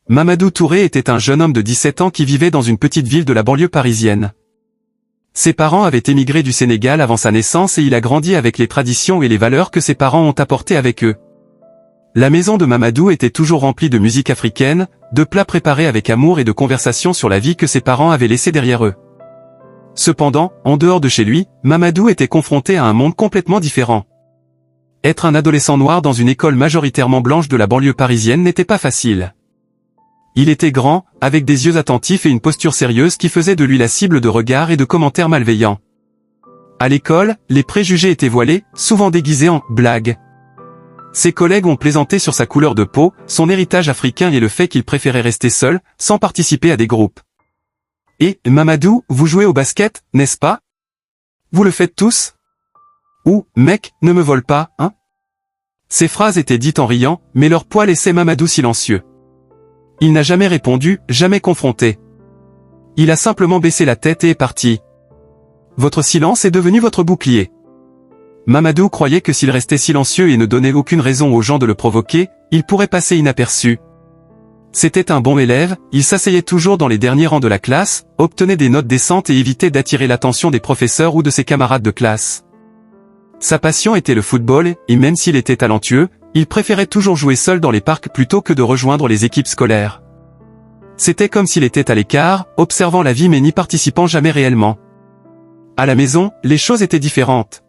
Mamadou Touré était un jeune homme de 17 ans qui vivait dans une petite ville de la banlieue parisienne. Ses parents avaient émigré du Sénégal avant sa naissance et il a grandi avec les traditions et les valeurs que ses parents ont apportées avec eux. La maison de Mamadou était toujours remplie de musique africaine, de plats préparés avec amour et de conversations sur la vie que ses parents avaient laissée derrière eux. Cependant, en dehors de chez lui, Mamadou était confronté à un monde complètement différent. Être un adolescent noir dans une école majoritairement blanche de la banlieue parisienne n'était pas facile. Il était grand, avec des yeux attentifs et une posture sérieuse qui faisait de lui la cible de regards et de commentaires malveillants. À l'école, les préjugés étaient voilés, souvent déguisés en « blagues ». Ses collègues ont plaisanté sur sa couleur de peau, son héritage africain et le fait qu'il préférait rester seul, sans participer à des groupes. « Et, Mamadou, vous jouez au basket, n'est-ce pas? Vous le faites tous? Ou, mec, ne me vole pas, hein ?» Ces phrases étaient dites en riant, mais leur poids laissait Mamadou silencieux. Il n'a jamais répondu, jamais confronté. Il a simplement baissé la tête et est parti. Votre silence est devenu votre bouclier. Mamadou croyait que s'il restait silencieux et ne donnait aucune raison aux gens de le provoquer, il pourrait passer inaperçu. C'était un bon élève, il s'asseyait toujours dans les derniers rangs de la classe, obtenait des notes décentes et évitait d'attirer l'attention des professeurs ou de ses camarades de classe. Sa passion était le football, et même s'il était talentueux, il préférait toujours jouer seul dans les parcs plutôt que de rejoindre les équipes scolaires. C'était comme s'il était à l'écart, observant la vie mais n'y participant jamais réellement. À la maison, les choses étaient différentes.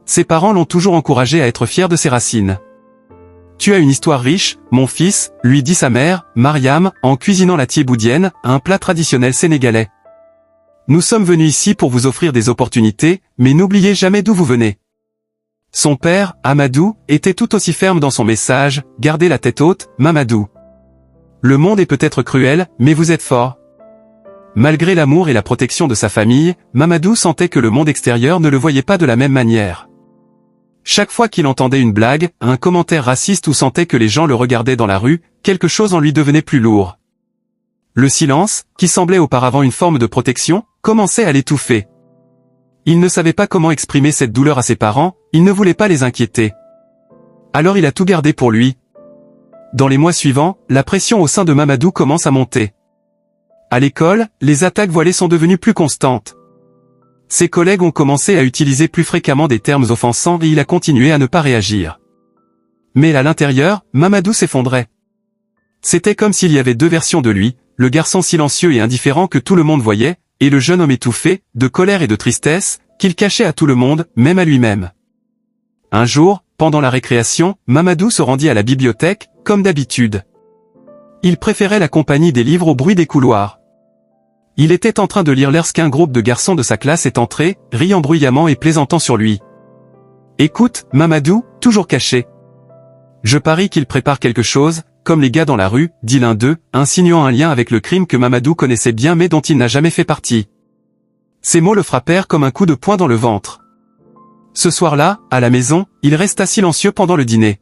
Ses parents l'ont toujours encouragé à être fier de ses racines. « Tu as une histoire riche, mon fils », lui dit sa mère, Mariam, en cuisinant la thiéboudienne, un plat traditionnel sénégalais. « Nous sommes venus ici pour vous offrir des opportunités, mais n'oubliez jamais d'où vous venez. » Son père, Amadou, était tout aussi ferme dans son message, « Gardez la tête haute, Mamadou. Le monde est peut-être cruel, mais vous êtes fort. » Malgré l'amour et la protection de sa famille, Mamadou sentait que le monde extérieur ne le voyait pas de la même manière. Chaque fois qu'il entendait une blague, un commentaire raciste ou sentait que les gens le regardaient dans la rue, quelque chose en lui devenait plus lourd. Le silence, qui semblait auparavant une forme de protection, commençait à l'étouffer. Il ne savait pas comment exprimer cette douleur à ses parents, il ne voulait pas les inquiéter. Alors il a tout gardé pour lui. Dans les mois suivants, la pression au sein de Mamadou commence à monter. À l'école, les attaques voilées sont devenues plus constantes. Ses collègues ont commencé à utiliser plus fréquemment des termes offensants et il a continué à ne pas réagir. Mais à l'intérieur, Mamadou s'effondrait. C'était comme s'il y avait deux versions de lui, le garçon silencieux et indifférent que tout le monde voyait, et le jeune homme étouffé, de colère et de tristesse, qu'il cachait à tout le monde, même à lui-même. Un jour, pendant la récréation, Mamadou se rendit à la bibliothèque, comme d'habitude. Il préférait la compagnie des livres au bruit des couloirs. Il était en train de lire lorsqu'un groupe de garçons de sa classe est entré, riant bruyamment et plaisantant sur lui. « Écoute, Mamadou, toujours caché. Je parie qu'il prépare quelque chose, comme les gars dans la rue, » dit l'un d'eux, insinuant un lien avec le crime que Mamadou connaissait bien mais dont il n'a jamais fait partie. Ces mots le frappèrent comme un coup de poing dans le ventre. Ce soir-là, à la maison, il resta silencieux pendant le dîner.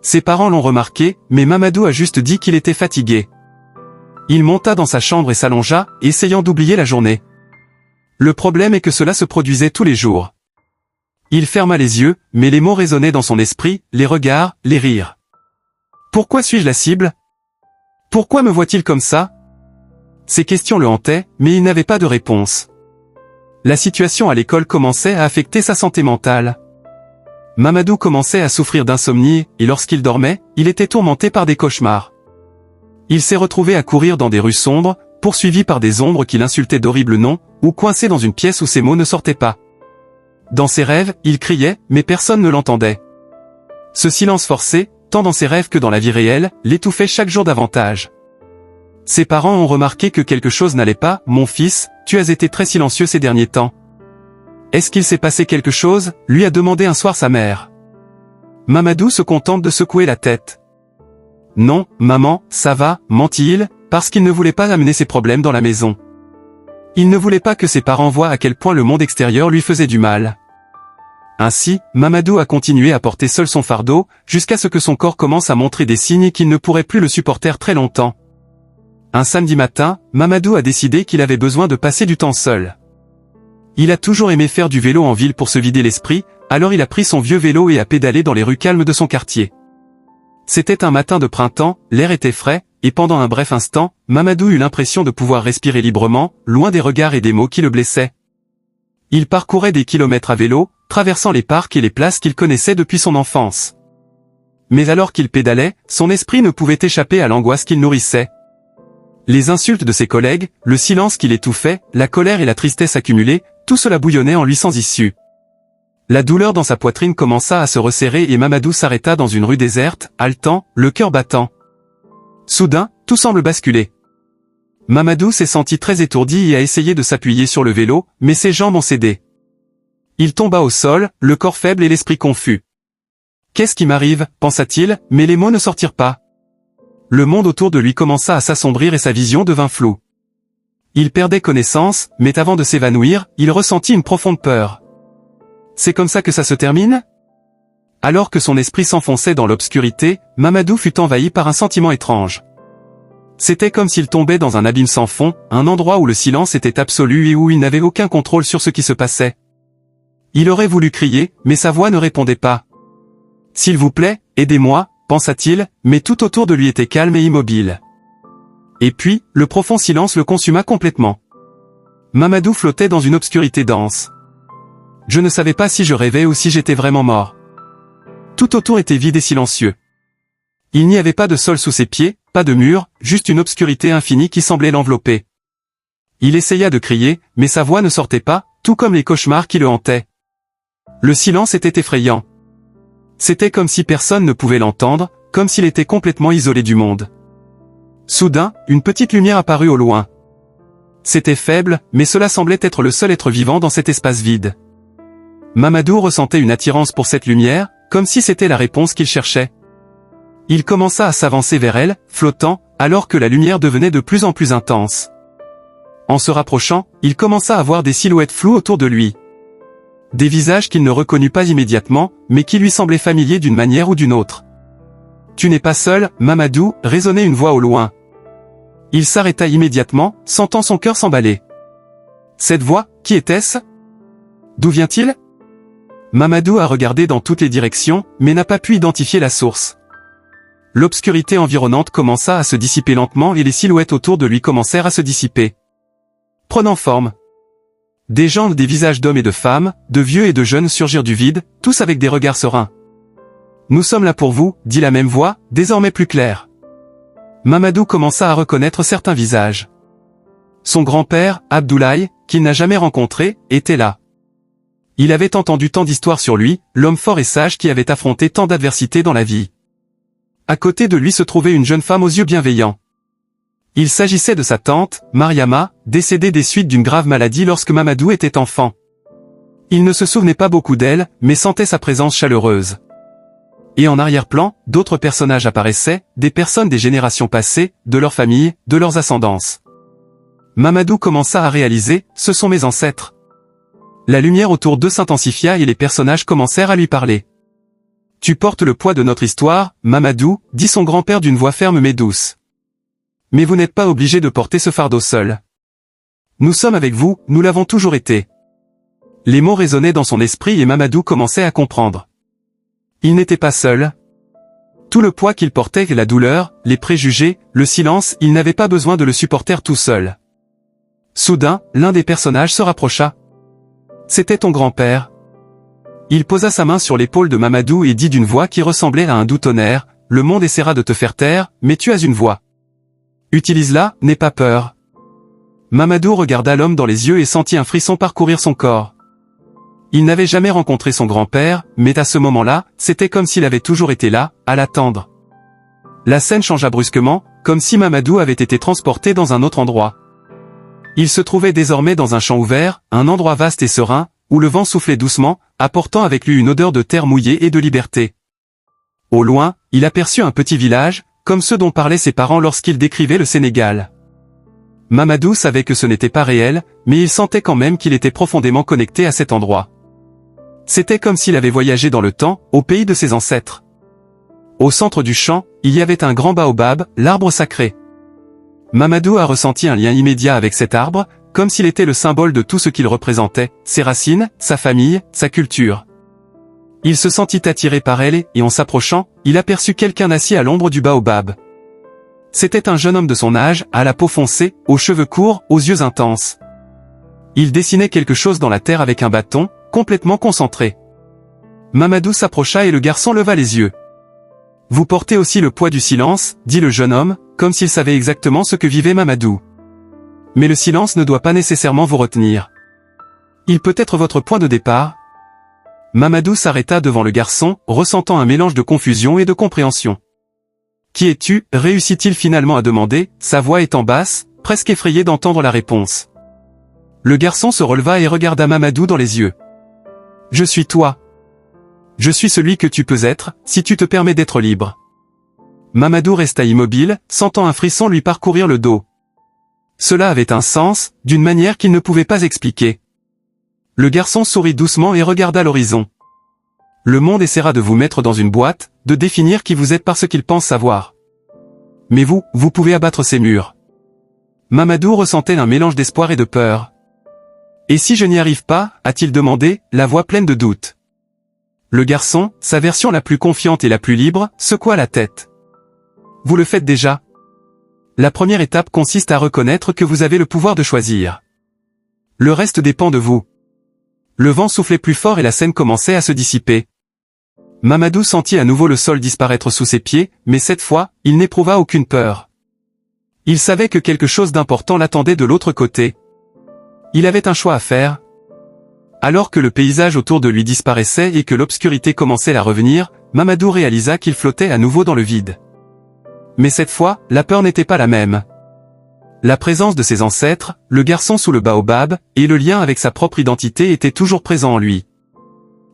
Ses parents l'ont remarqué, mais Mamadou a juste dit qu'il était fatigué. Il monta dans sa chambre et s'allongea, essayant d'oublier la journée. Le problème est que cela se produisait tous les jours. Il ferma les yeux, mais les mots résonnaient dans son esprit, les regards, les rires. Pourquoi suis-je la cible? Pourquoi me voit-il comme ça? Ces questions le hantaient, mais il n'avait pas de réponse. La situation à l'école commençait à affecter sa santé mentale. Mamadou commençait à souffrir d'insomnie, et lorsqu'il dormait, il était tourmenté par des cauchemars. Il s'est retrouvé à courir dans des rues sombres, poursuivi par des ombres qui l'insultaient d'horribles noms, ou coincé dans une pièce où ses mots ne sortaient pas. Dans ses rêves, il criait, mais personne ne l'entendait. Ce silence forcé, tant dans ses rêves que dans la vie réelle, l'étouffait chaque jour davantage. Ses parents ont remarqué que quelque chose n'allait pas. « Mon fils, tu as été très silencieux ces derniers temps. Est-ce qu'il s'est passé quelque chose ?» lui a demandé un soir sa mère. Mamadou se contente de secouer la tête. « Non, maman, ça va », mentit-il, parce qu'il ne voulait pas amener ses problèmes dans la maison. Il ne voulait pas que ses parents voient à quel point le monde extérieur lui faisait du mal. Ainsi, Mamadou a continué à porter seul son fardeau, jusqu'à ce que son corps commence à montrer des signes qu'il ne pourrait plus le supporter très longtemps. Un samedi matin, Mamadou a décidé qu'il avait besoin de passer du temps seul. Il a toujours aimé faire du vélo en ville pour se vider l'esprit, alors il a pris son vieux vélo et a pédalé dans les rues calmes de son quartier. C'était un matin de printemps, l'air était frais, et pendant un bref instant, Mamadou eut l'impression de pouvoir respirer librement, loin des regards et des mots qui le blessaient. Il parcourait des kilomètres à vélo, traversant les parcs et les places qu'il connaissait depuis son enfance. Mais alors qu'il pédalait, son esprit ne pouvait échapper à l'angoisse qu'il nourrissait. Les insultes de ses collègues, le silence qui l'étouffait, la colère et la tristesse accumulées, tout cela bouillonnait en lui sans issue. La douleur dans sa poitrine commença à se resserrer et Mamadou s'arrêta dans une rue déserte, haletant, le cœur battant. Soudain, tout semble basculer. Mamadou s'est senti très étourdi et a essayé de s'appuyer sur le vélo, mais ses jambes ont cédé. Il tomba au sol, le corps faible et l'esprit confus. « Qu'est-ce qui m'arrive » pensa-t-il, mais les mots ne sortirent pas. Le monde autour de lui commença à s'assombrir et sa vision devint floue. Il perdait connaissance, mais avant de s'évanouir, il ressentit une profonde peur. C'est comme ça que ça se termine ? Alors que son esprit s'enfonçait dans l'obscurité, Mamadou fut envahi par un sentiment étrange. C'était comme s'il tombait dans un abîme sans fond, un endroit où le silence était absolu et où il n'avait aucun contrôle sur ce qui se passait. Il aurait voulu crier, mais sa voix ne répondait pas. « S'il vous plaît, aidez-moi » pensa-t-il, mais tout autour de lui était calme et immobile. Et puis, le profond silence le consuma complètement. Mamadou flottait dans une obscurité dense. Je ne savais pas si je rêvais ou si j'étais vraiment mort. Tout autour était vide et silencieux. Il n'y avait pas de sol sous ses pieds, pas de mur, juste une obscurité infinie qui semblait l'envelopper. Il essaya de crier, mais sa voix ne sortait pas, tout comme les cauchemars qui le hantaient. Le silence était effrayant. C'était comme si personne ne pouvait l'entendre, comme s'il était complètement isolé du monde. Soudain, une petite lumière apparut au loin. C'était faible, mais cela semblait être le seul être vivant dans cet espace vide. Mamadou ressentait une attirance pour cette lumière, comme si c'était la réponse qu'il cherchait. Il commença à s'avancer vers elle, flottant, alors que la lumière devenait de plus en plus intense. En se rapprochant, il commença à voir des silhouettes floues autour de lui. Des visages qu'il ne reconnut pas immédiatement, mais qui lui semblaient familiers d'une manière ou d'une autre. « Tu n'es pas seul, Mamadou » résonnait une voix au loin. Il s'arrêta immédiatement, sentant son cœur s'emballer. Cette voix, qui était-ce? D'où vient-il? Mamadou a regardé dans toutes les directions, mais n'a pas pu identifier la source. L'obscurité environnante commença à se dissiper lentement et les silhouettes autour de lui commencèrent à se dissiper. Prenant forme. Des gens, des visages d'hommes et de femmes, de vieux et de jeunes surgirent du vide, tous avec des regards sereins. « Nous sommes là pour vous » dit la même voix, désormais plus claire. Mamadou commença à reconnaître certains visages. Son grand-père, Abdoulaye, qu'il n'a jamais rencontré, était là. Il avait entendu tant d'histoires sur lui, l'homme fort et sage qui avait affronté tant d'adversités dans la vie. À côté de lui se trouvait une jeune femme aux yeux bienveillants. Il s'agissait de sa tante, Mariama, décédée des suites d'une grave maladie lorsque Mamadou était enfant. Il ne se souvenait pas beaucoup d'elle, mais sentait sa présence chaleureuse. Et en arrière-plan, d'autres personnages apparaissaient, des personnes des générations passées, de leur famille, de leurs ascendances. Mamadou commença à réaliser, ce sont mes ancêtres. La lumière autour d'eux s'intensifia et les personnages commencèrent à lui parler. « Tu portes le poids de notre histoire, Mamadou » dit son grand-père d'une voix ferme mais douce. « Mais vous n'êtes pas obligé de porter ce fardeau seul. Nous sommes avec vous, nous l'avons toujours été. » Les mots résonnaient dans son esprit et Mamadou commençait à comprendre. Il n'était pas seul. Tout le poids qu'il portait, la douleur, les préjugés, le silence, il n'avait pas besoin de le supporter tout seul. Soudain, l'un des personnages se rapprocha. C'était ton grand-père. Il posa sa main sur l'épaule de Mamadou et dit d'une voix qui ressemblait à un doux tonnerre, « Le monde essaiera de te faire taire, mais tu as une voix. Utilise-la, n'aie pas peur. » Mamadou regarda l'homme dans les yeux et sentit un frisson parcourir son corps. Il n'avait jamais rencontré son grand-père, mais à ce moment-là, c'était comme s'il avait toujours été là, à l'attendre. La scène changea brusquement, comme si Mamadou avait été transporté dans un autre endroit. Il se trouvait désormais dans un champ ouvert, un endroit vaste et serein, où le vent soufflait doucement, apportant avec lui une odeur de terre mouillée et de liberté. Au loin, il aperçut un petit village, comme ceux dont parlaient ses parents lorsqu'ils décrivaient le Sénégal. Mamadou savait que ce n'était pas réel, mais il sentait quand même qu'il était profondément connecté à cet endroit. C'était comme s'il avait voyagé dans le temps, au pays de ses ancêtres. Au centre du champ, il y avait un grand baobab, l'arbre sacré. Mamadou a ressenti un lien immédiat avec cet arbre, comme s'il était le symbole de tout ce qu'il représentait, ses racines, sa famille, sa culture. Il se sentit attiré par elle et en s'approchant, il aperçut quelqu'un assis à l'ombre du baobab. C'était un jeune homme de son âge, à la peau foncée, aux cheveux courts, aux yeux intenses. Il dessinait quelque chose dans la terre avec un bâton, complètement concentré. Mamadou s'approcha et le garçon leva les yeux. « Vous portez aussi le poids du silence, » dit le jeune homme, comme s'il savait exactement ce que vivait Mamadou. « Mais le silence ne doit pas nécessairement vous retenir. Il peut être votre point de départ. » Mamadou s'arrêta devant le garçon, ressentant un mélange de confusion et de compréhension. « Qui es-tu » réussit-il finalement à demander, sa voix étant basse, presque effrayé d'entendre la réponse. Le garçon se releva et regarda Mamadou dans les yeux. « Je suis toi. Je suis celui que tu peux être, si tu te permets d'être libre. » Mamadou resta immobile, sentant un frisson lui parcourir le dos. Cela avait un sens, d'une manière qu'il ne pouvait pas expliquer. Le garçon sourit doucement et regarda l'horizon. « Le monde essaiera de vous mettre dans une boîte, de définir qui vous êtes par ce qu'il pense savoir. Mais vous pouvez abattre ces murs. » Mamadou ressentait un mélange d'espoir et de peur. « Et si je n'y arrive pas » a-t-il demandé, la voix pleine de doute. Le garçon, sa version la plus confiante et la plus libre, secoua la tête. « Vous le faites déjà. La première étape consiste à reconnaître que vous avez le pouvoir de choisir. Le reste dépend de vous. » Le vent soufflait plus fort et la scène commençait à se dissiper. Mamadou sentit à nouveau le sol disparaître sous ses pieds, mais cette fois, il n'éprouva aucune peur. Il savait que quelque chose d'important l'attendait de l'autre côté. Il avait un choix à faire. Alors que le paysage autour de lui disparaissait et que l'obscurité commençait à revenir, Mamadou réalisa qu'il flottait à nouveau dans le vide. Mais cette fois, la peur n'était pas la même. La présence de ses ancêtres, le garçon sous le baobab, et le lien avec sa propre identité étaient toujours présents en lui.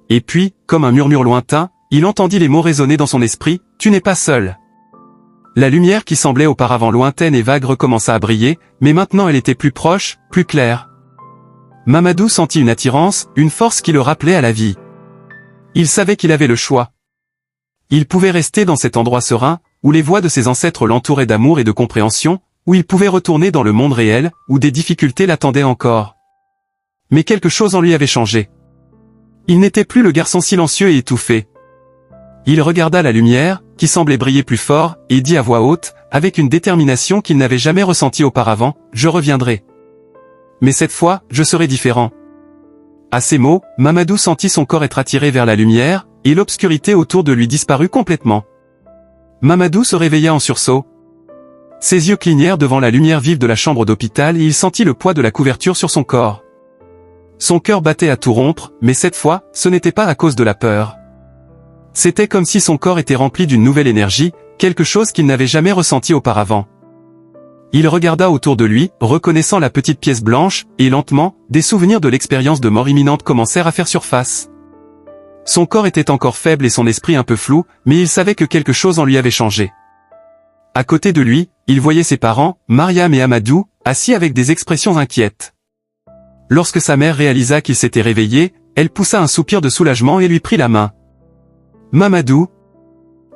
Et puis, comme un murmure lointain, il entendit les mots résonner dans son esprit, « Tu n'es pas seul ». La lumière qui semblait auparavant lointaine et vague recommença à briller, mais maintenant elle était plus proche, plus claire. Mamadou sentit une attirance, une force qui le rappelait à la vie. Il savait qu'il avait le choix. Il pouvait rester dans cet endroit serein, où les voix de ses ancêtres l'entouraient d'amour et de compréhension, où il pouvait retourner dans le monde réel, où des difficultés l'attendaient encore. Mais quelque chose en lui avait changé. Il n'était plus le garçon silencieux et étouffé. Il regarda la lumière, qui semblait briller plus fort, et dit à voix haute, avec une détermination qu'il n'avait jamais ressentie auparavant, « Je reviendrai. Mais cette fois, je serai différent. » À ces mots, Mamadou sentit son corps être attiré vers la lumière, et l'obscurité autour de lui disparut complètement. Mamadou se réveilla en sursaut. Ses yeux clignèrent devant la lumière vive de la chambre d'hôpital et il sentit le poids de la couverture sur son corps. Son cœur battait à tout rompre, mais cette fois, ce n'était pas à cause de la peur. C'était comme si son corps était rempli d'une nouvelle énergie, quelque chose qu'il n'avait jamais ressenti auparavant. Il regarda autour de lui, reconnaissant la petite pièce blanche, et lentement, des souvenirs de l'expérience de mort imminente commencèrent à faire surface. Son corps était encore faible et son esprit un peu flou, mais il savait que quelque chose en lui avait changé. À côté de lui, il voyait ses parents, Mariam et Amadou, assis avec des expressions inquiètes. Lorsque sa mère réalisa qu'il s'était réveillé, elle poussa un soupir de soulagement et lui prit la main. « Mamadou.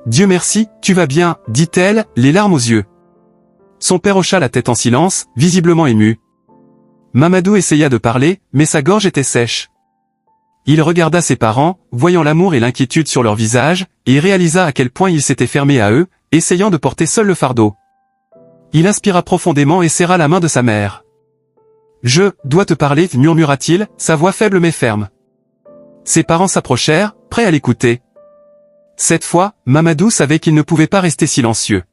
Dieu merci, tu vas bien, dit-elle, les larmes aux yeux. » Son père hocha la tête en silence, visiblement ému. Mamadou essaya de parler, mais sa gorge était sèche. Il regarda ses parents, voyant l'amour et l'inquiétude sur leur visage, et réalisa à quel point il s'était fermé à eux, essayant de porter seul le fardeau. Il inspira profondément et serra la main de sa mère. « Je dois te parler, murmura-t-il, sa voix faible mais ferme. » Ses parents s'approchèrent, prêts à l'écouter. Cette fois, Mamadou savait qu'il ne pouvait pas rester silencieux.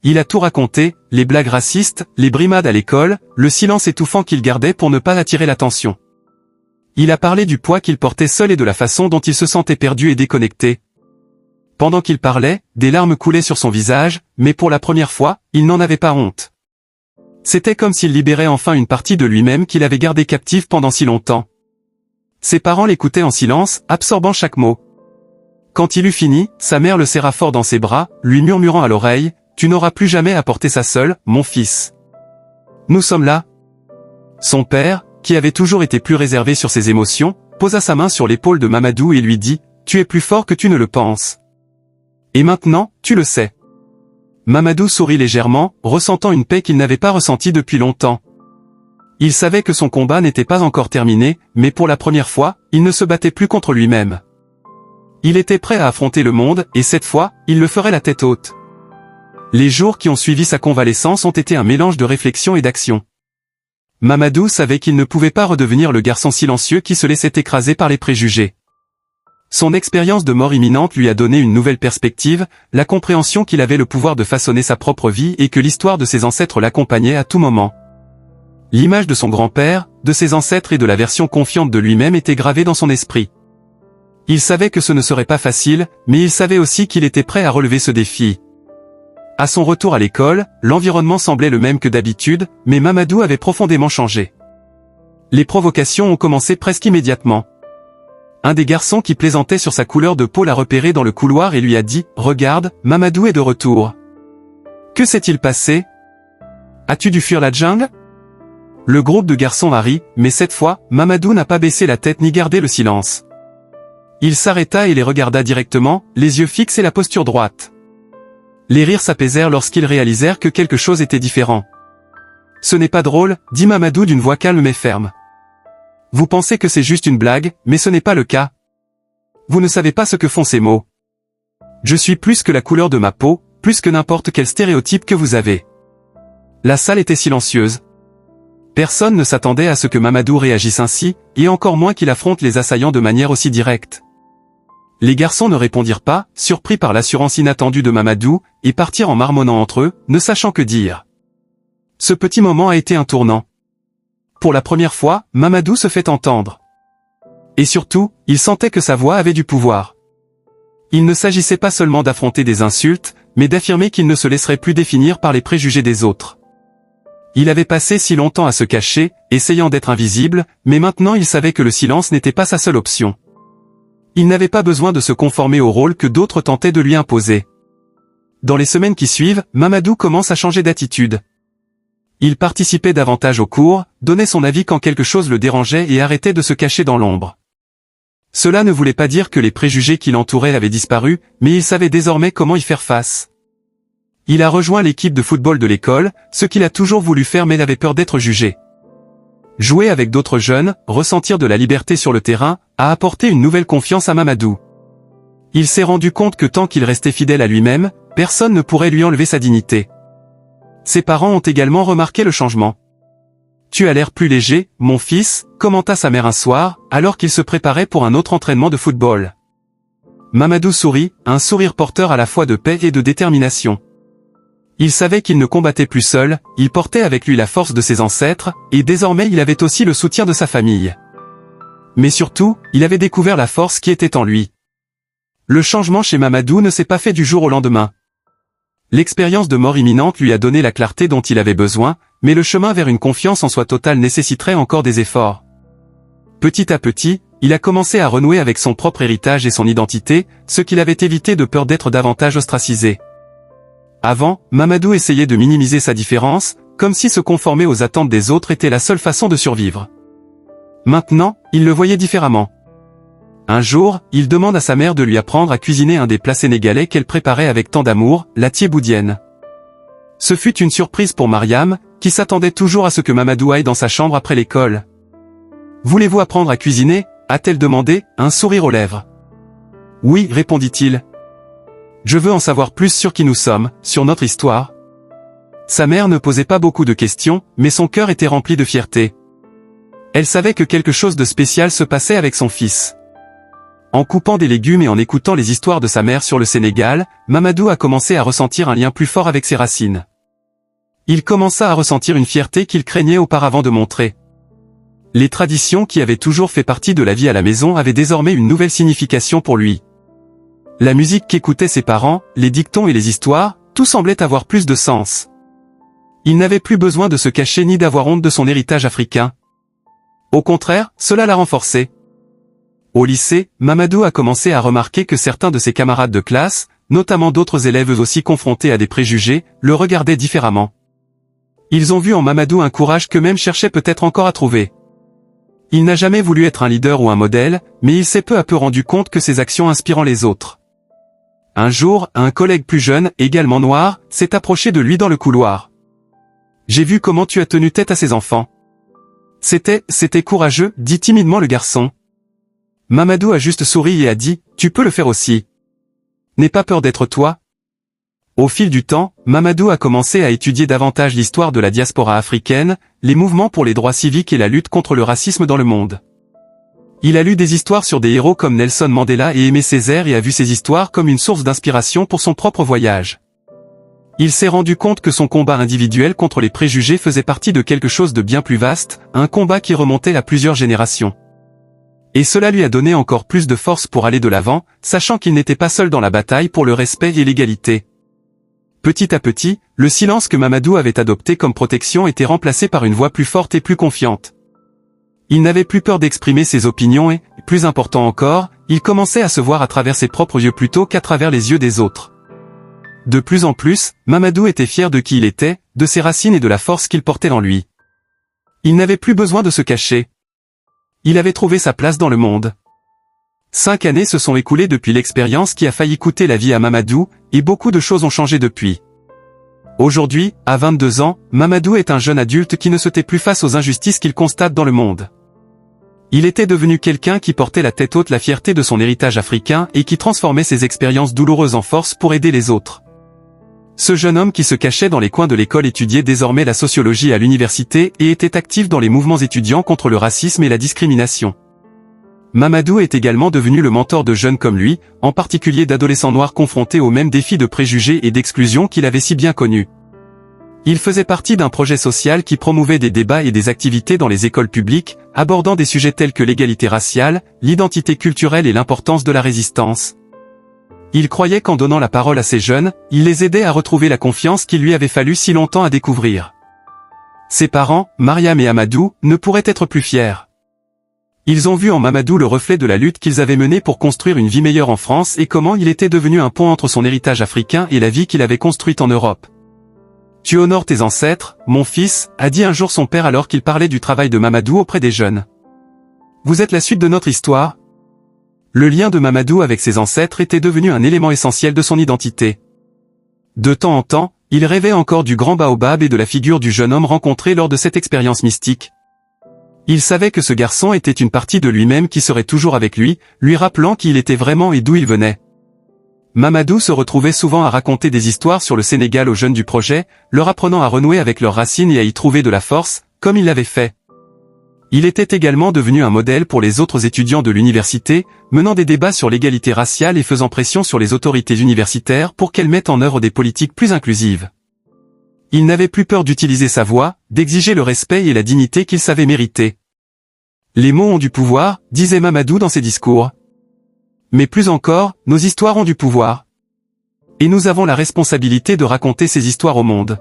Il a tout raconté, les blagues racistes, les brimades à l'école, le silence étouffant qu'il gardait pour ne pas attirer l'attention. Il a parlé du poids qu'il portait seul et de la façon dont il se sentait perdu et déconnecté. Pendant qu'il parlait, des larmes coulaient sur son visage, mais pour la première fois, il n'en avait pas honte. C'était comme s'il libérait enfin une partie de lui-même qu'il avait gardée captive pendant si longtemps. Ses parents l'écoutaient en silence, absorbant chaque mot. Quand il eut fini, sa mère le serra fort dans ses bras, lui murmurant à l'oreille, « Tu n'auras plus jamais à porter ça seul, mon fils. Nous sommes là. » Son père, qui avait toujours été plus réservé sur ses émotions, posa sa main sur l'épaule de Mamadou et lui dit, « Tu es plus fort que tu ne le penses. Et maintenant, tu le sais. » Mamadou sourit légèrement, ressentant une paix qu'il n'avait pas ressentie depuis longtemps. Il savait que son combat n'était pas encore terminé, mais pour la première fois, il ne se battait plus contre lui-même. Il était prêt à affronter le monde, et cette fois, il le ferait la tête haute. Les jours qui ont suivi sa convalescence ont été un mélange de réflexion et d'action. Mamadou savait qu'il ne pouvait pas redevenir le garçon silencieux qui se laissait écraser par les préjugés. Son expérience de mort imminente lui a donné une nouvelle perspective, la compréhension qu'il avait le pouvoir de façonner sa propre vie et que l'histoire de ses ancêtres l'accompagnait à tout moment. L'image de son grand-père, de ses ancêtres et de la version confiante de lui-même était gravée dans son esprit. Il savait que ce ne serait pas facile, mais il savait aussi qu'il était prêt à relever ce défi. À son retour à l'école, l'environnement semblait le même que d'habitude, mais Mamadou avait profondément changé. Les provocations ont commencé presque immédiatement. Un des garçons qui plaisantait sur sa couleur de peau l'a repéré dans le couloir et lui a dit « Regarde, Mamadou est de retour. » Que s'est-il passé? As-tu dû fuir la jungle? Le groupe de garçons a ri, mais cette fois, Mamadou n'a pas baissé la tête ni gardé le silence. Il s'arrêta et les regarda directement, les yeux fixes et la posture droite. Les rires s'apaisèrent lorsqu'ils réalisèrent que quelque chose était différent. « Ce n'est pas drôle, » dit Mamadou d'une voix calme mais ferme. « Vous pensez que c'est juste une blague, mais ce n'est pas le cas. Vous ne savez pas ce que font ces mots. Je suis plus que la couleur de ma peau, plus que n'importe quel stéréotype que vous avez. » La salle était silencieuse. Personne ne s'attendait à ce que Mamadou réagisse ainsi, et encore moins qu'il affronte les assaillants de manière aussi directe. Les garçons ne répondirent pas, surpris par l'assurance inattendue de Mamadou, et partirent en marmonnant entre eux, ne sachant que dire. Ce petit moment a été un tournant. Pour la première fois, Mamadou se fait entendre. Et surtout, il sentait que sa voix avait du pouvoir. Il ne s'agissait pas seulement d'affronter des insultes, mais d'affirmer qu'il ne se laisserait plus définir par les préjugés des autres. Il avait passé si longtemps à se cacher, essayant d'être invisible, mais maintenant il savait que le silence n'était pas sa seule option. Il n'avait pas besoin de se conformer au rôle que d'autres tentaient de lui imposer. Dans les semaines qui suivent, Mamadou commence à changer d'attitude. Il participait davantage aux cours, donnait son avis quand quelque chose le dérangeait et arrêtait de se cacher dans l'ombre. Cela ne voulait pas dire que les préjugés qui l'entouraient avaient disparu, mais il savait désormais comment y faire face. Il a rejoint l'équipe de football de l'école, ce qu'il a toujours voulu faire mais avait peur d'être jugé. Jouer avec d'autres jeunes, ressentir de la liberté sur le terrain, a apporté une nouvelle confiance à Mamadou. Il s'est rendu compte que tant qu'il restait fidèle à lui-même, personne ne pourrait lui enlever sa dignité. Ses parents ont également remarqué le changement. « Tu as l'air plus léger, mon fils », commenta sa mère un soir, alors qu'il se préparait pour un autre entraînement de football. Mamadou sourit, un sourire porteur à la fois de paix et de détermination. Il savait qu'il ne combattait plus seul, il portait avec lui la force de ses ancêtres, et désormais il avait aussi le soutien de sa famille. Mais surtout, il avait découvert la force qui était en lui. Le changement chez Mamadou ne s'est pas fait du jour au lendemain. L'expérience de mort imminente lui a donné la clarté dont il avait besoin, mais le chemin vers une confiance en soi totale nécessiterait encore des efforts. Petit à petit, il a commencé à renouer avec son propre héritage et son identité, ce qu'il avait évité de peur d'être davantage ostracisé. Avant, Mamadou essayait de minimiser sa différence, comme si se conformer aux attentes des autres était la seule façon de survivre. Maintenant, il le voyait différemment. Un jour, il demande à sa mère de lui apprendre à cuisiner un des plats sénégalais qu'elle préparait avec tant d'amour, la thiéboudienne. Ce fut une surprise pour Mariam, qui s'attendait toujours à ce que Mamadou aille dans sa chambre après l'école. « Voulez-vous apprendre à cuisiner ?» a-t-elle demandé, un sourire aux lèvres. « Oui, répondit-il. Je veux en savoir plus sur qui nous sommes, sur notre histoire. » Sa mère ne posait pas beaucoup de questions, mais son cœur était rempli de fierté. Elle savait que quelque chose de spécial se passait avec son fils. En coupant des légumes et en écoutant les histoires de sa mère sur le Sénégal, Mamadou a commencé à ressentir un lien plus fort avec ses racines. Il commença à ressentir une fierté qu'il craignait auparavant de montrer. Les traditions qui avaient toujours fait partie de la vie à la maison avaient désormais une nouvelle signification pour lui. La musique qu'écoutaient ses parents, les dictons et les histoires, tout semblait avoir plus de sens. Il n'avait plus besoin de se cacher ni d'avoir honte de son héritage africain. Au contraire, cela l'a renforcé. Au lycée, Mamadou a commencé à remarquer que certains de ses camarades de classe, notamment d'autres élèves eux aussi confrontés à des préjugés, le regardaient différemment. Ils ont vu en Mamadou un courage qu'eux-mêmes cherchaient peut-être encore à trouver. Il n'a jamais voulu être un leader ou un modèle, mais il s'est peu à peu rendu compte que ses actions inspirant les autres. Un jour, un collègue plus jeune, également noir, s'est approché de lui dans le couloir. « J'ai vu comment tu as tenu tête à ces enfants. » C'était courageux, dit timidement le garçon. Mamadou a juste souri et a dit « Tu peux le faire aussi. N'aie pas peur d'être toi. » Au fil du temps, Mamadou a commencé à étudier davantage l'histoire de la diaspora africaine, les mouvements pour les droits civiques et la lutte contre le racisme dans le monde. Il a lu des histoires sur des héros comme Nelson Mandela et Aimé Césaire et a vu ces histoires comme une source d'inspiration pour son propre voyage. Il s'est rendu compte que son combat individuel contre les préjugés faisait partie de quelque chose de bien plus vaste, un combat qui remontait à plusieurs générations. Et cela lui a donné encore plus de force pour aller de l'avant, sachant qu'il n'était pas seul dans la bataille pour le respect et l'égalité. Petit à petit, le silence que Mamadou avait adopté comme protection était remplacé par une voix plus forte et plus confiante. Il n'avait plus peur d'exprimer ses opinions et, plus important encore, il commençait à se voir à travers ses propres yeux plutôt qu'à travers les yeux des autres. De plus en plus, Mamadou était fier de qui il était, de ses racines et de la force qu'il portait en lui. Il n'avait plus besoin de se cacher. Il avait trouvé sa place dans le monde. 5 années se sont écoulées depuis l'expérience qui a failli coûter la vie à Mamadou, et beaucoup de choses ont changé depuis. Aujourd'hui, à 22 ans, Mamadou est un jeune adulte qui ne se tait plus face aux injustices qu'il constate dans le monde. Il était devenu quelqu'un qui portait la tête haute la fierté de son héritage africain et qui transformait ses expériences douloureuses en force pour aider les autres. Ce jeune homme qui se cachait dans les coins de l'école étudiait désormais la sociologie à l'université et était actif dans les mouvements étudiants contre le racisme et la discrimination. Mamadou est également devenu le mentor de jeunes comme lui, en particulier d'adolescents noirs confrontés aux mêmes défis de préjugés et d'exclusion qu'il avait si bien connus. Il faisait partie d'un projet social qui promouvait des débats et des activités dans les écoles publiques, abordant des sujets tels que l'égalité raciale, l'identité culturelle et l'importance de la résistance. Il croyait qu'en donnant la parole à ces jeunes, il les aidait à retrouver la confiance qu'il lui avait fallu si longtemps à découvrir. Ses parents, Mariam et Amadou, ne pourraient être plus fiers. Ils ont vu en Mamadou le reflet de la lutte qu'ils avaient menée pour construire une vie meilleure en France et comment il était devenu un pont entre son héritage africain et la vie qu'il avait construite en Europe. « Tu honores tes ancêtres, mon fils », a dit un jour son père alors qu'il parlait du travail de Mamadou auprès des jeunes. « Vous êtes la suite de notre histoire ». Le lien de Mamadou avec ses ancêtres était devenu un élément essentiel de son identité. De temps en temps, il rêvait encore du grand baobab et de la figure du jeune homme rencontré lors de cette expérience mystique. Il savait que ce garçon était une partie de lui-même qui serait toujours avec lui, lui rappelant qui il était vraiment et d'où il venait. Mamadou se retrouvait souvent à raconter des histoires sur le Sénégal aux jeunes du projet, leur apprenant à renouer avec leurs racines et à y trouver de la force, comme il l'avait fait. Il était également devenu un modèle pour les autres étudiants de l'université, menant des débats sur l'égalité raciale et faisant pression sur les autorités universitaires pour qu'elles mettent en œuvre des politiques plus inclusives. Il n'avait plus peur d'utiliser sa voix, d'exiger le respect et la dignité qu'il savait mériter. Les mots ont du pouvoir, disait Mamadou dans ses discours. Mais plus encore, nos histoires ont du pouvoir. Et nous avons la responsabilité de raconter ces histoires au monde.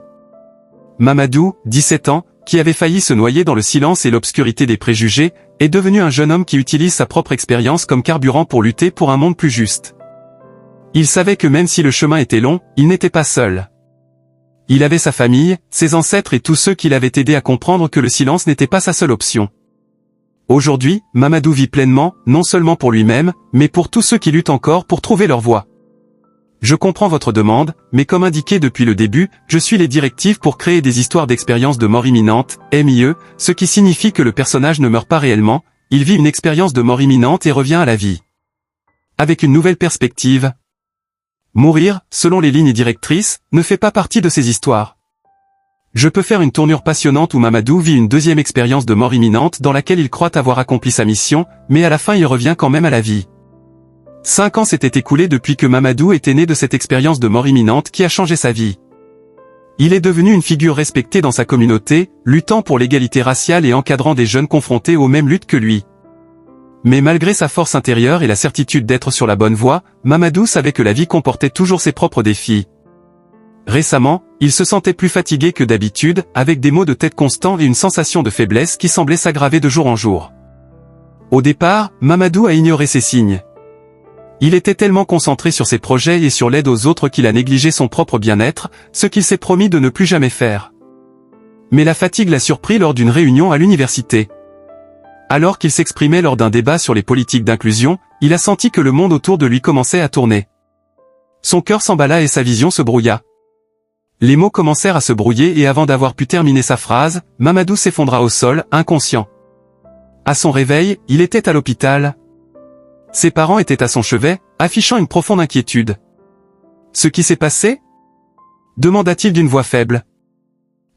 Mamadou, 17 ans, qui avait failli se noyer dans le silence et l'obscurité des préjugés, est devenu un jeune homme qui utilise sa propre expérience comme carburant pour lutter pour un monde plus juste. Il savait que même si le chemin était long, il n'était pas seul. Il avait sa famille, ses ancêtres et tous ceux qui l'avaient aidé à comprendre que le silence n'était pas sa seule option. Aujourd'hui, Mamadou vit pleinement, non seulement pour lui-même, mais pour tous ceux qui luttent encore pour trouver leur voie. Je comprends votre demande, mais comme indiqué depuis le début, je suis les directives pour créer des histoires d'expérience de mort imminente, MIE, ce qui signifie que le personnage ne meurt pas réellement, il vit une expérience de mort imminente et revient à la vie. Avec une nouvelle perspective. Mourir, selon les lignes directrices, ne fait pas partie de ces histoires. Je peux faire une tournure passionnante où Mamadou vit une deuxième expérience de mort imminente dans laquelle il croit avoir accompli sa mission, mais à la fin il revient quand même à la vie. 5 ans s'étaient écoulés depuis que Mamadou était né de cette expérience de mort imminente qui a changé sa vie. Il est devenu une figure respectée dans sa communauté, luttant pour l'égalité raciale et encadrant des jeunes confrontés aux mêmes luttes que lui. Mais malgré sa force intérieure et la certitude d'être sur la bonne voie, Mamadou savait que la vie comportait toujours ses propres défis. Récemment, il se sentait plus fatigué que d'habitude, avec des maux de tête constants et une sensation de faiblesse qui semblait s'aggraver de jour en jour. Au départ, Mamadou a ignoré ces signes. Il était tellement concentré sur ses projets et sur l'aide aux autres qu'il a négligé son propre bien-être, ce qu'il s'est promis de ne plus jamais faire. Mais la fatigue l'a surpris lors d'une réunion à l'université. Alors qu'il s'exprimait lors d'un débat sur les politiques d'inclusion, il a senti que le monde autour de lui commençait à tourner. Son cœur s'emballa et sa vision se brouilla. Les mots commencèrent à se brouiller et avant d'avoir pu terminer sa phrase, Mamadou s'effondra au sol, inconscient. À son réveil, il était à l'hôpital. Ses parents étaient à son chevet, affichant une profonde inquiétude. Ce qui s'est passé ? demanda-t-il d'une voix faible.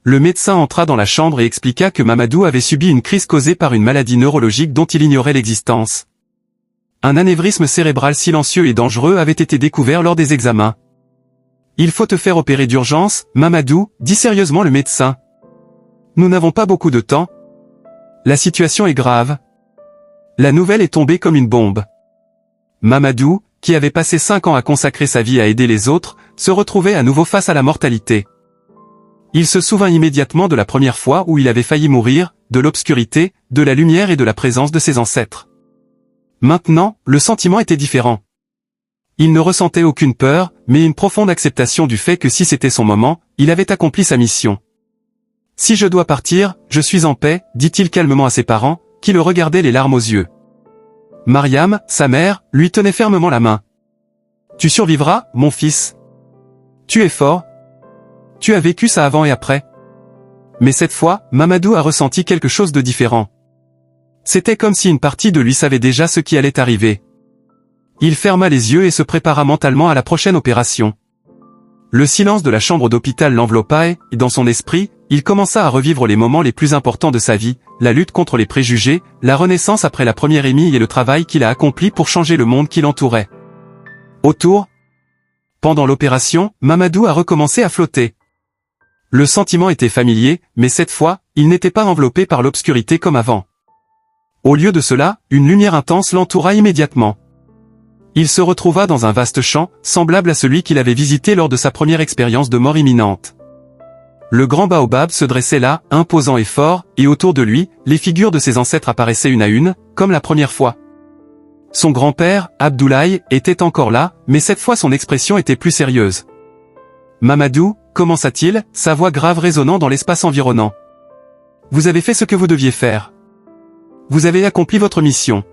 Le médecin entra dans la chambre et expliqua que Mamadou avait subi une crise causée par une maladie neurologique dont il ignorait l'existence. Un anévrisme cérébral silencieux et dangereux avait été découvert lors des examens. « Il faut te faire opérer d'urgence, Mamadou », dit sérieusement le médecin. « Nous n'avons pas beaucoup de temps. La situation est grave. » La nouvelle est tombée comme une bombe. Mamadou, qui avait passé 5 ans à consacrer sa vie à aider les autres, se retrouvait à nouveau face à la mortalité. Il se souvint immédiatement de la première fois où il avait failli mourir, de l'obscurité, de la lumière et de la présence de ses ancêtres. Maintenant, le sentiment était différent. Il ne ressentait aucune peur, mais une profonde acceptation du fait que si c'était son moment, il avait accompli sa mission. « Si je dois partir, je suis en paix », dit-il calmement à ses parents, qui le regardaient les larmes aux yeux. Mariam, sa mère, lui tenait fermement la main. « Tu survivras, mon fils. Tu es fort. Tu as vécu ça avant et après. » Mais cette fois, Mamadou a ressenti quelque chose de différent. C'était comme si une partie de lui savait déjà ce qui allait arriver. Il ferma les yeux et se prépara mentalement à la prochaine opération. Le silence de la chambre d'hôpital l'enveloppa et, dans son esprit, il commença à revivre les moments les plus importants de sa vie, la lutte contre les préjugés, la renaissance après la première émie et le travail qu'il a accompli pour changer le monde qui l'entourait. Autour, pendant l'opération, Mamadou a recommencé à flotter. Le sentiment était familier, mais cette fois, il n'était pas enveloppé par l'obscurité comme avant. Au lieu de cela, une lumière intense l'entoura immédiatement. Il se retrouva dans un vaste champ, semblable à celui qu'il avait visité lors de sa première expérience de mort imminente. Le grand baobab se dressait là, imposant et fort, et autour de lui, les figures de ses ancêtres apparaissaient une à une, comme la première fois. Son grand-père, Abdoulaye, était encore là, mais cette fois son expression était plus sérieuse. « Mamadou », commença-t-il, sa voix grave résonnant dans l'espace environnant. « Vous avez fait ce que vous deviez faire. Vous avez accompli votre mission. »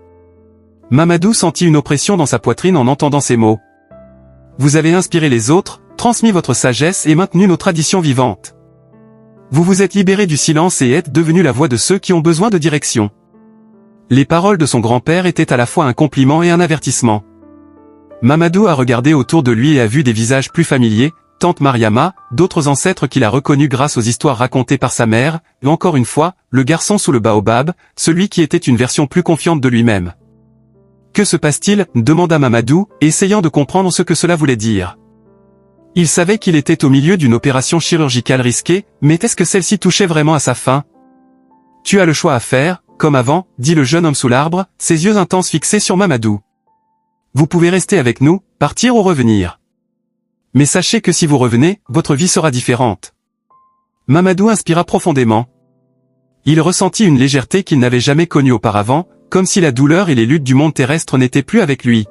Mamadou sentit une oppression dans sa poitrine en entendant ces mots. « Vous avez inspiré les autres, transmis votre sagesse et maintenu nos traditions vivantes. Vous vous êtes libéré du silence et êtes devenu la voix de ceux qui ont besoin de direction. » Les paroles de son grand-père étaient à la fois un compliment et un avertissement. Mamadou a regardé autour de lui et a vu des visages plus familiers, tante Mariama, d'autres ancêtres qu'il a reconnus grâce aux histoires racontées par sa mère, et encore une fois, le garçon sous le baobab, celui qui était une version plus confiante de lui-même. « Que se passe-t-il » demanda Mamadou, essayant de comprendre ce que cela voulait dire. Il savait qu'il était au milieu d'une opération chirurgicale risquée, mais est-ce que celle-ci touchait vraiment à sa fin? « Tu as le choix à faire, comme avant, » dit le jeune homme sous l'arbre, ses yeux intenses fixés sur Mamadou. « Vous pouvez rester avec nous, partir ou revenir. Mais sachez que si vous revenez, votre vie sera différente. » Mamadou inspira profondément. Il ressentit une légèreté qu'il n'avait jamais connue auparavant, comme si la douleur et les luttes du monde terrestre n'étaient plus avec lui.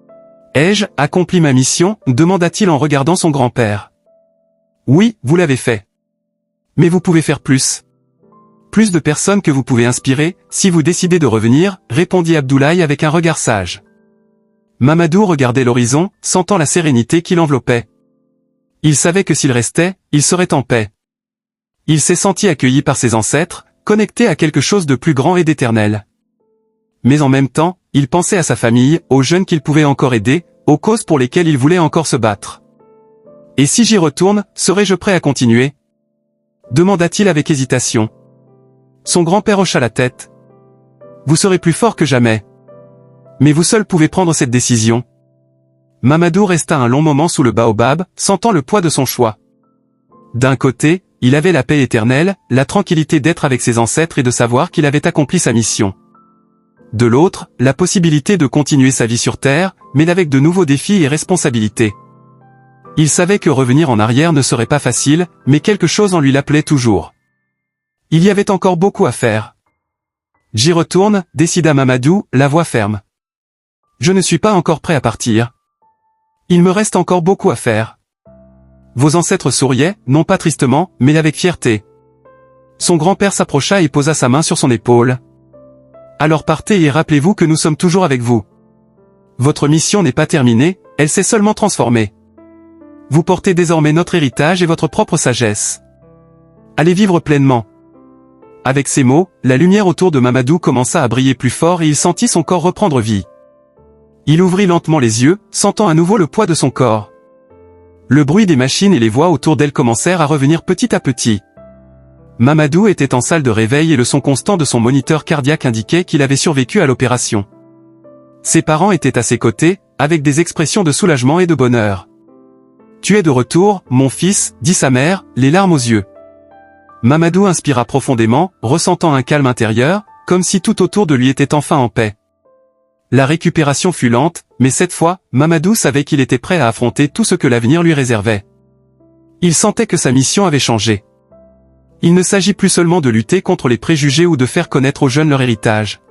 « Ai-je accompli ma mission » demanda-t-il en regardant son grand-père. « Oui, vous l'avez fait. Mais vous pouvez faire plus. Plus de personnes que vous pouvez inspirer, si vous décidez de revenir, répondit Abdoulaye avec un regard sage. Mamadou regardait l'horizon, sentant la sérénité qui l'enveloppait. Il savait que s'il restait, il serait en paix. Il s'est senti accueilli par ses ancêtres, connecté à quelque chose de plus grand et d'éternel. Mais en même temps, il pensait à sa famille, aux jeunes qu'il pouvait encore aider, aux causes pour lesquelles il voulait encore se battre. « Et si j'y retourne, serais-je prêt à continuer ?» demanda-t-il avec hésitation. Son grand-père hocha la tête. « Vous serez plus fort que jamais. Mais vous seul pouvez prendre cette décision. » Mamadou resta un long moment sous le baobab, sentant le poids de son choix. D'un côté, il avait la paix éternelle, la tranquillité d'être avec ses ancêtres et de savoir qu'il avait accompli sa mission. De l'autre, la possibilité de continuer sa vie sur Terre, mais avec de nouveaux défis et responsabilités. Il savait que revenir en arrière ne serait pas facile, mais quelque chose en lui l'appelait toujours. Il y avait encore beaucoup à faire. « J'y retourne », décida Mamadou, la voix ferme. « Je ne suis pas encore prêt à partir. Il me reste encore beaucoup à faire. » Vos ancêtres souriaient, non pas tristement, mais avec fierté. Son grand-père s'approcha et posa sa main sur son épaule. « Alors partez et rappelez-vous que nous sommes toujours avec vous. Votre mission n'est pas terminée, elle s'est seulement transformée. Vous portez désormais notre héritage et votre propre sagesse. Allez vivre pleinement. » Avec ces mots, la lumière autour de Mamadou commença à briller plus fort et il sentit son corps reprendre vie. Il ouvrit lentement les yeux, sentant à nouveau le poids de son corps. Le bruit des machines et les voix autour d'elle commencèrent à revenir petit à petit. Mamadou était en salle de réveil et le son constant de son moniteur cardiaque indiquait qu'il avait survécu à l'opération. Ses parents étaient à ses côtés, avec des expressions de soulagement et de bonheur. « Tu es de retour, mon fils », dit sa mère, les larmes aux yeux. Mamadou inspira profondément, ressentant un calme intérieur, comme si tout autour de lui était enfin en paix. La récupération fut lente, mais cette fois, Mamadou savait qu'il était prêt à affronter tout ce que l'avenir lui réservait. Il sentait que sa mission avait changé. Il ne s'agit plus seulement de lutter contre les préjugés ou de faire connaître aux jeunes leur héritage.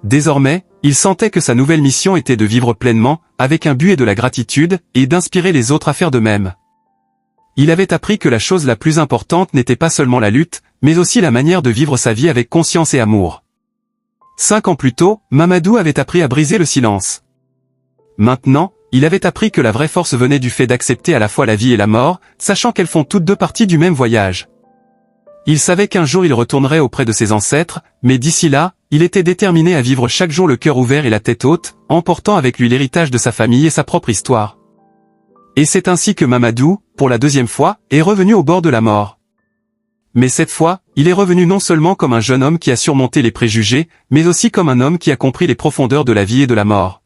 Désormais, il sentait que sa nouvelle mission était de vivre pleinement, avec un but et de la gratitude, et d'inspirer les autres à faire de même. Il avait appris que la chose la plus importante n'était pas seulement la lutte, mais aussi la manière de vivre sa vie avec conscience et amour. 5 ans plus tôt, Mamadou avait appris à briser le silence. Maintenant, il avait appris que la vraie force venait du fait d'accepter à la fois la vie et la mort, sachant qu'elles font toutes deux partie du même voyage. Il savait qu'un jour il retournerait auprès de ses ancêtres, mais d'ici là, il était déterminé à vivre chaque jour le cœur ouvert et la tête haute, emportant avec lui l'héritage de sa famille et sa propre histoire. Et c'est ainsi que Mamadou, pour la deuxième fois, est revenu au bord de la mort. Mais cette fois, il est revenu non seulement comme un jeune homme qui a surmonté les préjugés, mais aussi comme un homme qui a compris les profondeurs de la vie et de la mort.